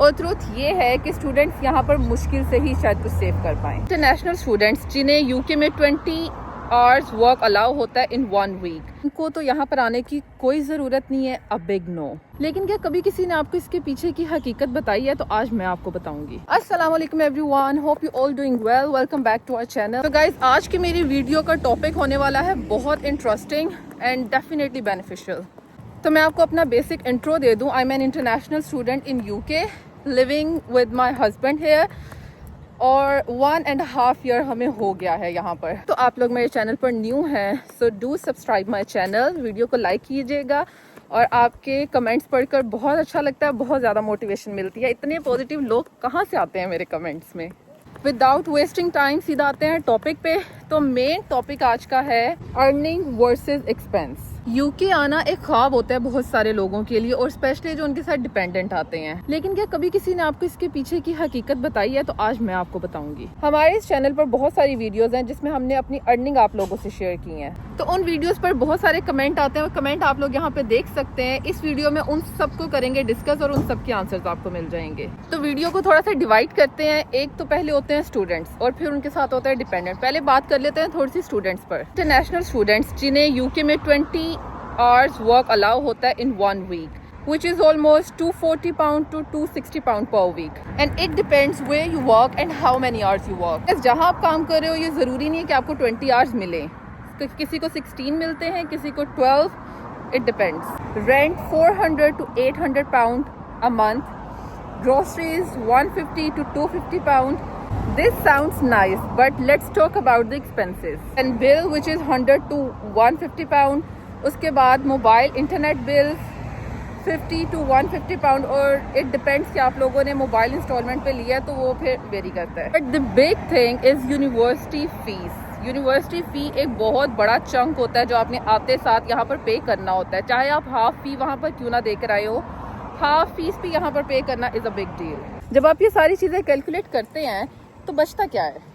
और ट्रुथ ये है कि स्टूडेंट्स यहाँ पर मुश्किल से ही शायद कुछ सेव कर पाएं। इंटरनेशनल स्टूडेंट्स जिन्हें यूके में 20 आवर्स वर्क अलाउ होता है इन 1 वीक, उनको तो यहाँ पर आने की कोई ज़रूरत नहीं है, अ बिग नो। लेकिन क्या कभी किसी ने आपको इसके पीछे की हकीकत बताई है? तो आज मैं आपको बताऊंगी। अस्सलाम वालेकुम everyone, hope you all doing well, welcome back to our channel. तो गाइज, आज की मेरी वीडियो का टॉपिक होने वाला है बहुत इंटरेस्टिंग एंड डेफिनेटली बेनिफिशियल। तो मैं आपको अपना बेसिक इंट्रो दे दूँ। I am an international student in UK, living with my husband here, और 1.5 ईयर हमें हो गया है यहाँ पर। तो आप लोग मेरे चैनल पर न्यू हैं, so do subscribe my channel, video को लाइक कीजिएगा। और आपके कमेंट्स पढ़कर बहुत अच्छा लगता है, बहुत ज़्यादा मोटिवेशन मिलती है। इतने पॉजिटिव लोग कहाँ से आते हैं मेरे कमेंट्स में। विदाउट वेस्टिंग टाइम सीधा आते हैं टॉपिक पे। तो मेन टॉपिक आज का है अर्निंग वर्सेस एक्सपेंस। यूके आना एक ख्वाब होता है बहुत सारे लोगों के लिए, और स्पेशली जो उनके साथ डिपेंडेंट आते हैं। लेकिन क्या कभी किसी ने आपको इसके पीछे की हकीकत बताई है? तो आज मैं आपको बताऊंगी। हमारे इस चैनल पर बहुत सारी वीडियोस हैं जिसमें हमने अपनी अर्निंग आप लोगों से शेयर की है। तो उन वीडियोस पर बहुत सारे कमेंट आते हैं, और कमेंट आप लोग यहाँ पे देख सकते हैं। इस वीडियो में उन सबको करेंगे डिस्कस, और उन सबके आंसर्स आपको मिल जाएंगे। तो वीडियो को थोड़ा सा डिवाइड करते हैं। एक तो पहले होते हैं स्टूडेंट्स, और फिर उनके साथ होता है डिपेंडेंट। पहले बात कर लेते हैं थोड़ी सी स्टूडेंट्स पर। इंटरनेशनल स्टूडेंट्स जिन्हें यूके में 20 hours work allow होता है in 1 week, which is almost £240 to £260 per week, and it depends where you work and how many hours you work. जहाँ आप काम कर रहे हो ये ज़रूरी नहीं है कि आपको 20 hours मिले। किसी को 16 मिलते हैं, किसी को 12, it depends. Rent 400 to £800 a month, groceries 150 to £250. This sounds nice, but let's talk about the expenses. And bill which is 100 to £150. उसके बाद मोबाइल इंटरनेट बिल 50 to £150, और इट डिपेंड्स कि आप लोगों ने मोबाइल इंस्टॉलमेंट पे लिया है तो वो फिर वेरी करता है। But the big thing is university fees. University fee एक बहुत बड़ा चंक होता है जो आपने आते साथ यहाँ पर पे करना होता है। चाहे आप हाफ फी वहाँ पर क्यों ना देकर आए हो, हाफ फीस भी यहाँ पर पे करना इज़ अ बिग डील। जब आप ये सारी चीज़ें कैलकुलेट करते हैं तो बचता क्या है?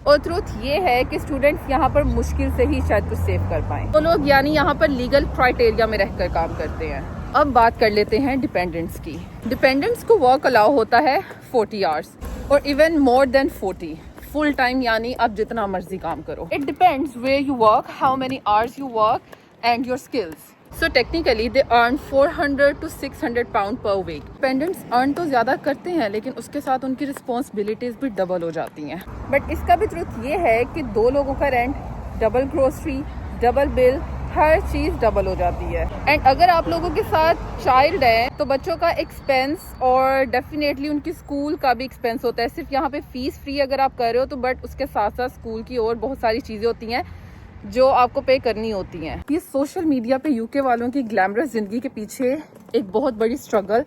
और ट्रुथ ये है कि स्टूडेंट्स यहाँ पर मुश्किल से ही शायद कुछ सेव कर पाएं। तो लोग यानी यहाँ पर लीगल क्राइटेरिया में रहकर काम करते हैं। अब बात कर लेते हैं डिपेंडेंट्स की। डिपेंडेंट्स को वर्क अलाउ होता है 40 आवर्स, और even more than 40 full time, यानी आप जितना मर्जी काम करो। It depends where you work, how many hours you work, and your skills. So technically they earn 400 to £600 per week. Dependents earn तो ज़्यादा करते हैं, लेकिन उसके साथ उनकी रिस्पॉन्सिबिलिटीज़ भी डबल हो जाती हैं। बट इसका भी ट्रुथ ये है कि 2 लोगों का rent, double grocery, double bill, हर चीज़ डबल हो जाती है। एंड अगर आप लोगों के साथ चाइल्ड है तो बच्चों का एक्सपेंस और डेफिनेटली उनकी स्कूल का भी एक्सपेंस होता है। सिर्फ यहाँ पे फीस फ्री अगर आप कर रहे हो तो, बट उसके साथ साथ स्कूल की और बहुत सारी चीज़ें होती हैं जो आपको पे करनी होती हैं। ये सोशल मीडिया पे यूके वालों की ग्लैमरस ज़िंदगी के पीछे एक बहुत बड़ी स्ट्रगल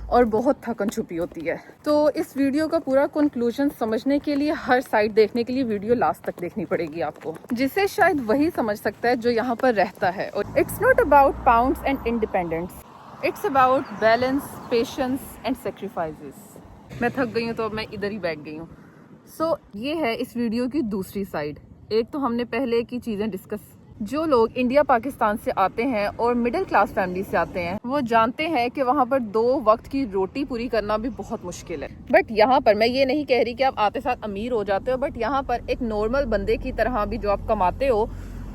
और बहुत थकन छुपी होती है। तो इस वीडियो का पूरा कंक्लूजन समझने के लिए, हर साइड देखने के लिए वीडियो लास्ट तक देखनी पड़ेगी आपको, जिससे शायद वही समझ सकता है जो यहाँ पर रहता है। और it's not about pounds and independence, it's about balance, patience and sacrifices. मैं थक गई हूँ तो अब मैं इधर ही बैठ गई हूँ। सो ये है इस वीडियो की दूसरी साइड। एक तो हमने पहले की चीज़ें डिस्कस, जो लोग इंडिया पाकिस्तान से आते हैं और मिडिल क्लास फैमिली से आते हैं वो जानते हैं कि वहाँ पर 2 वक्त की रोटी पूरी करना भी बहुत मुश्किल है। बट यहाँ पर मैं ये नहीं कह रही कि आप आते साथ अमीर हो जाते हो, बट यहाँ पर एक नॉर्मल बंदे की तरह भी जो आप कमाते हो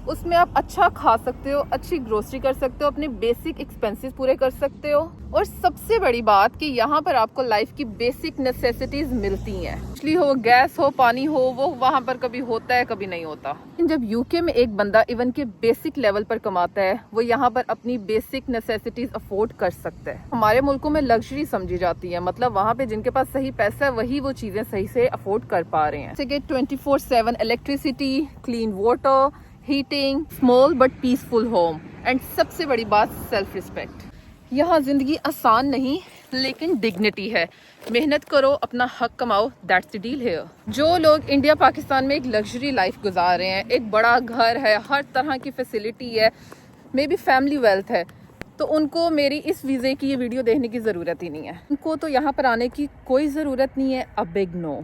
उसमें आप अच्छा खा सकते हो, अच्छी ग्रोसरी कर सकते हो, अपने बेसिक एक्सपेंसेस पूरे कर सकते हो, और सबसे बड़ी बात कि यहाँ पर आपको लाइफ की बेसिक नेसेसिटीज मिलती हैं। बिजली हो, गैस हो, पानी हो, वो वहाँ पर कभी होता है कभी नहीं होता। लेकिन जब यूके में एक बंदा इवन के बेसिक लेवल पर कमाता है, वो यहाँ पर अपनी बेसिक नेसेसिटीज अफोर्ड कर सकता है। हमारे मुल्कों में लग्जरी समझी जाती है, मतलब वहाँ पे जिनके पास सही पैसा है वही वो चीजें सही से अफोर्ड कर पा रहे हैं, जैसे कि 24/7 electricity, clean water, heating, small but peaceful home, and सबसे बड़ी बात सेल्फ रिस्पेक्ट। यहाँ जिंदगी आसान नहीं लेकिन डिग्निटी है। मेहनत करो, अपना हक कमाओ, दैट्स द डील हियर। जो लोग इंडिया पाकिस्तान में एक लग्जरी लाइफ गुजार रहे हैं, एक बड़ा घर है, हर तरह की फैसिलिटी है, मे बी फैमिली वेल्थ है, तो उनको मेरी इस वीज़े की ये वीडियो देखने की ज़रूरत ही नहीं है। उनको तो यहाँ पर आने की कोई ज़रूरत नहीं है, अ बिग नो।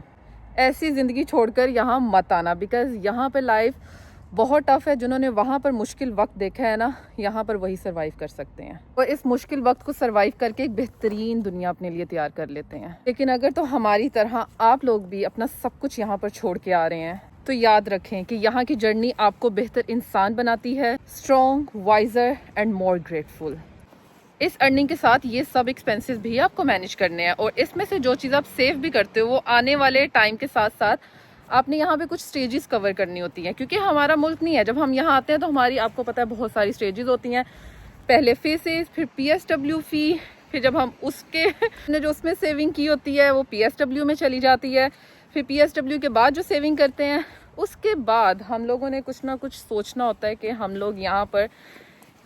ऐसी ज़िंदगी छोड़कर यहाँ मत आना, बिकॉज यहाँ पे लाइफ बहुत टफ है। जिन्होंने वहाँ पर मुश्किल वक्त देखा है ना, यहाँ पर वही सरवाइव कर सकते हैं और इस मुश्किल वक्त को सरवाइव करके एक बेहतरीन दुनिया अपने लिए तैयार कर लेते हैं। लेकिन अगर तो हमारी तरह आप लोग भी अपना सब कुछ यहाँ पर छोड़ के आ रहे हैं तो याद रखें कि यहाँ की जर्नी आपको बेहतर इंसान बनाती है, strong, wiser and more grateful. इस अर्निंग के साथ ये सब एक्सपेंसेस भी आपको मैनेज करने हैं और इसमें से जो चीज़ आप सेव भी करते हो वो आने वाले टाइम के साथ साथ आपने यहाँ पे कुछ स्टेजेस कवर करनी होती हैं, क्योंकि हमारा मुल्क नहीं है। जब हम यहाँ आते हैं तो हमारी, आपको पता है, बहुत सारी स्टेजेस होती हैं। पहले फीसेस, फिर PSW फ़ी, फिर जब हम उसके जो उसमें सेविंग की होती है वो PSW में चली जाती है। फिर PSW के बाद जो सेविंग करते हैं उसके बाद हम लोगों ने कुछ ना कुछ सोचना होता है कि हम लोग यहाँ पर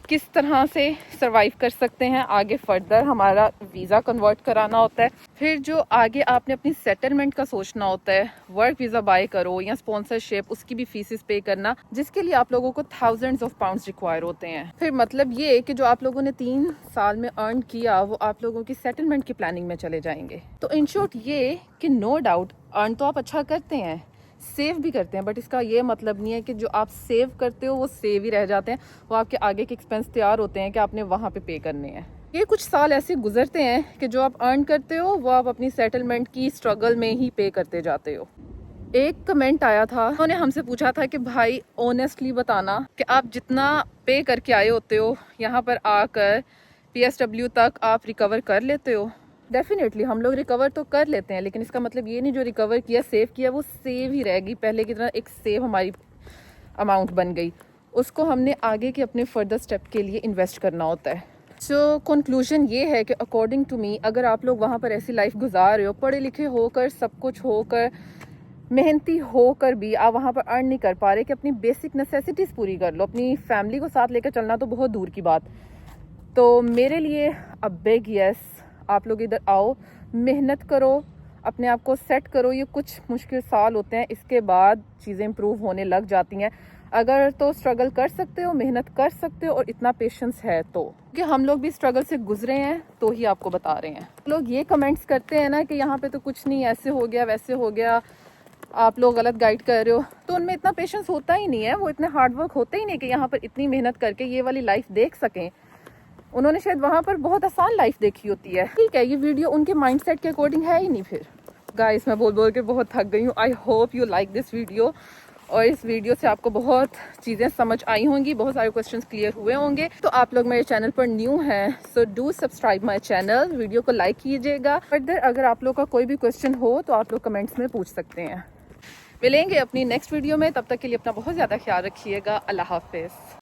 किस तरह से सरवाइव कर सकते हैं। आगे फर्दर हमारा वीज़ा कन्वर्ट कराना होता है, फिर जो आगे आपने अपनी सेटलमेंट का सोचना होता है, वर्क वीज़ा बाय करो या स्पॉन्सरशिप, उसकी भी फीसेस पे करना, जिसके लिए आप लोगों को थाउजेंड्स ऑफ पाउंड्स रिक्वायर होते हैं। फिर मतलब ये कि जो आप लोगों ने 3 साल में अर्न किया वो आप लोगों की सेटलमेंट की प्लानिंग में चले जाएंगे। तो इन शॉर्ट ये कि नो डाउट अर्न तो आप अच्छा करते हैं, सेव भी करते हैं, बट इसका ये मतलब नहीं है कि जो आप सेव करते हो वो सेव ही रह जाते हैं। वो आपके आगे के एक्सपेंस तैयार होते हैं कि आपने वहाँ पे करने हैं। ये कुछ साल ऐसे गुजरते हैं कि जो आप अर्न करते हो वो आप अपनी सेटलमेंट की स्ट्रगल में ही पे करते जाते हो। एक कमेंट आया था, उन्होंने हमसे पूछा था कि भाई ऑनेस्टली बताना कि आप जितना पे करके आए होते हो यहाँ पर आकर PSW तक आप रिकवर कर लेते हो। डेफिनेटली हम लोग रिकवर तो कर लेते हैं, लेकिन इसका मतलब ये नहीं जो रिकवर किया, सेव किया, वो सेव ही रहेगी। पहले की तरह एक सेव हमारी अमाउंट बन गई, उसको हमने आगे के अपने फर्दर स्टेप के लिए इन्वेस्ट करना होता है। सो कंक्लूजन ये है कि अकॉर्डिंग टू मी, अगर आप लोग वहाँ पर ऐसी लाइफ गुजार रहे हो, पढ़े लिखे होकर, सब कुछ होकर, मेहनती होकर भी आप वहाँ पर अर्न नहीं कर पा रहे कि अपनी बेसिक नेसेसिटीज़ पूरी कर लो, अपनी फैमिली को साथ लेकर चलना तो बहुत दूर की बात। तो मेरे लिए अ बिग यस, आप लोग इधर आओ, मेहनत करो, अपने आप को सेट करो। ये कुछ मुश्किल साल होते हैं, इसके बाद चीज़ें इंप्रूव होने लग जाती हैं। अगर तो स्ट्रगल कर सकते हो, मेहनत कर सकते हो और इतना पेशेंस है तो, कि हम लोग भी स्ट्रगल से गुजरे हैं तो ही आपको बता रहे हैं। लोग ये कमेंट्स करते हैं ना कि यहाँ पे तो कुछ नहीं, ऐसे हो गया, वैसे हो गया, आप लोग गलत गाइड कर रहे हो, तो उनमें इतना पेशेंस होता ही नहीं है, वो इतने हार्डवर्क होते ही नहीं कि यहाँ पर इतनी मेहनत करके ये वाली लाइफ देख सकें। उन्होंने शायद वहाँ पर बहुत आसान लाइफ देखी होती है। ठीक है, ये वीडियो उनके माइंडसेट के अकॉर्डिंग है ही नहीं। फिर गाइस, मैं बोल बोल के बहुत थक गई हूँ। I hope you like this video, और इस वीडियो से आपको बहुत चीज़ें समझ आई होंगी, बहुत सारे क्वेश्चंस क्लियर हुए होंगे। तो आप लोग मेरे चैनल पर न्यू हैं, so do subscribe my channel, video को लाइक कीजिएगा। फर्दर अगर आप लोग का कोई भी क्वेश्चन हो तो आप लोग कमेंट्स में पूछ सकते हैं। मिलेंगे अपनी नेक्स्ट वीडियो में, तब तक के लिए अपना बहुत ज़्यादा ख्याल रखिएगा। अल्लाह हाफिज़।